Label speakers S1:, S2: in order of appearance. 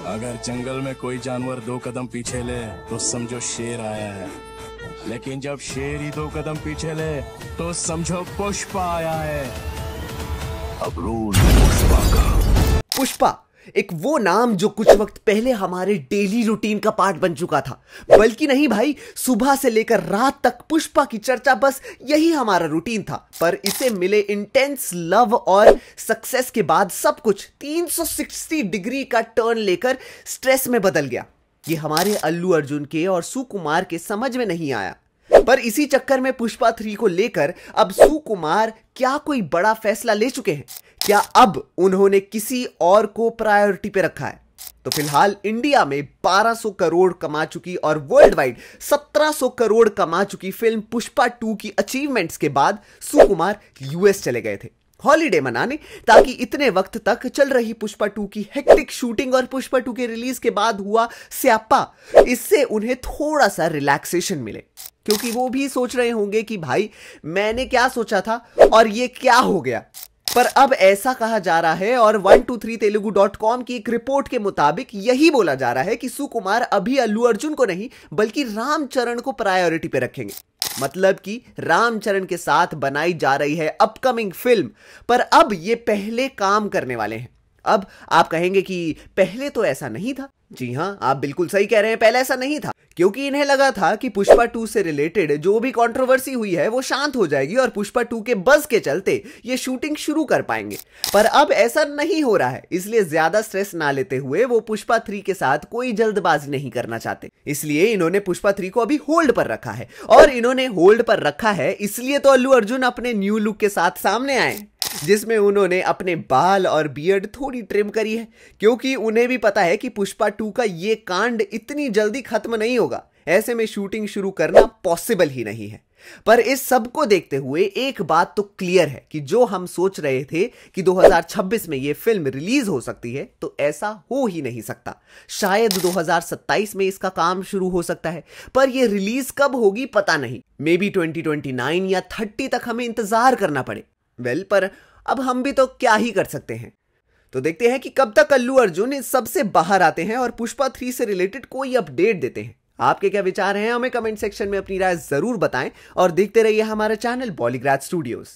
S1: अगर जंगल में कोई जानवर 2 कदम पीछे ले तो समझो शेर आया है, लेकिन जब शेर ही 2 कदम पीछे ले तो समझो पुष्पा आया है। अब रोल पुष्पा का।
S2: पुष्पा एक वो नाम जो कुछ वक्त पहले हमारे डेली रूटीन का पार्ट बन चुका था। बल्कि नहीं भाई, सुबह से लेकर रात तक पुष्पा की चर्चा बस यही हमारा रूटीन था। पर इसे मिले इंटेंस लव और सक्सेस के बाद सब कुछ 360 डिग्री का टर्न लेकर स्ट्रेस में बदल गया। ये हमारे अल्लू अर्जुन के और सुकुमार के समझ में नहीं आया। पर इसी चक्कर में पुष्पा 3 को लेकर अब सुकुमार क्या कोई बड़ा फैसला ले चुके हैं? क्या अब उन्होंने किसी और को प्रायोरिटी पे रखा है? तो फिलहाल इंडिया में 1200 करोड़ कमा चुकी और वर्ल्ड वाइड 1700 करोड़ कमा चुकी फिल्म पुष्पा 2 की अचीवमेंट्स के बाद सुकुमार यूएस चले गए थे हॉलीडे मनाने, ताकि इतने वक्त तक चल रही पुष्पा 2 की हेक्टिक शूटिंग और पुष्पा 2 के रिलीज के बाद हुआ स्यापा, इससे उन्हें थोड़ा सा रिलैक्सेशन मिले। क्योंकि वो भी सोच रहे होंगे कि भाई मैंने क्या सोचा था और ये क्या हो गया। पर अब ऐसा कहा जा रहा है और 123telugu.com की एक रिपोर्ट के मुताबिक यही बोला जा रहा है कि सुकुमार अभी अल्लू अर्जुन को नहीं बल्कि रामचरण को प्रायोरिटी पे रखेंगे। मतलब कि रामचरण के साथ बनाई जा रही है अपकमिंग फिल्म, पर अब ये पहले काम करने वाले हैं। अब आप कहेंगे कि पहले तो ऐसा नहीं था। जी हां, आप बिल्कुल सही कह रहे हैं, पहले ऐसा नहीं था। क्योंकि इन्हें लगा था कि पुष्पा 2 से रिलेटेड जो भी कंट्रोवर्सी हुई है वो शांत हो जाएगी और पुष्पा 2 के बज़ के चलते ये शूटिंग शुरू कर पाएंगे। पर अब ऐसा नहीं हो रहा है, इसलिए ज्यादा स्ट्रेस ना लेते हुए वो पुष्पा 3 के साथ कोई जल्दबाजी नहीं करना चाहते। इसलिए इन्होंने पुष्पा 3 को अभी होल्ड पर रखा है। और इन्होंने होल्ड पर रखा है इसलिए तो अल्लू अर्जुन अपने न्यू लुक के साथ सामने आए, जिसमें उन्होंने अपने बाल और बियर्ड थोड़ी ट्रिम करी है। क्योंकि उन्हें भी पता है कि पुष्पा 2 का ये कांड इतनी जल्दी खत्म नहीं होगा, ऐसे में शूटिंग शुरू करना पॉसिबल ही नहीं है। पर इस सब को देखते हुए एक बात तो क्लियर है कि जो हम सोच रहे थे कि 2026 में ये फिल्म रिलीज हो सकती है, तो ऐसा हो ही नहीं सकता। शायद 2027 में इसका काम शुरू हो सकता है, पर ये रिलीज कब होगी पता नहीं। मे बी 2029 या 30 तक हमें इंतजार करना पड़े। पर अब हम भी तो क्या ही कर सकते हैं। तो देखते हैं कि कब तक अल्लू अर्जुन इस सब से बाहर आते हैं और पुष्पा 3 से रिलेटेड कोई अपडेट देते हैं। आपके क्या विचार हैं? हमें कमेंट सेक्शन में अपनी राय जरूर बताएं और देखते रहिए हमारा चैनल बॉलीग्राज स्टूडियोज।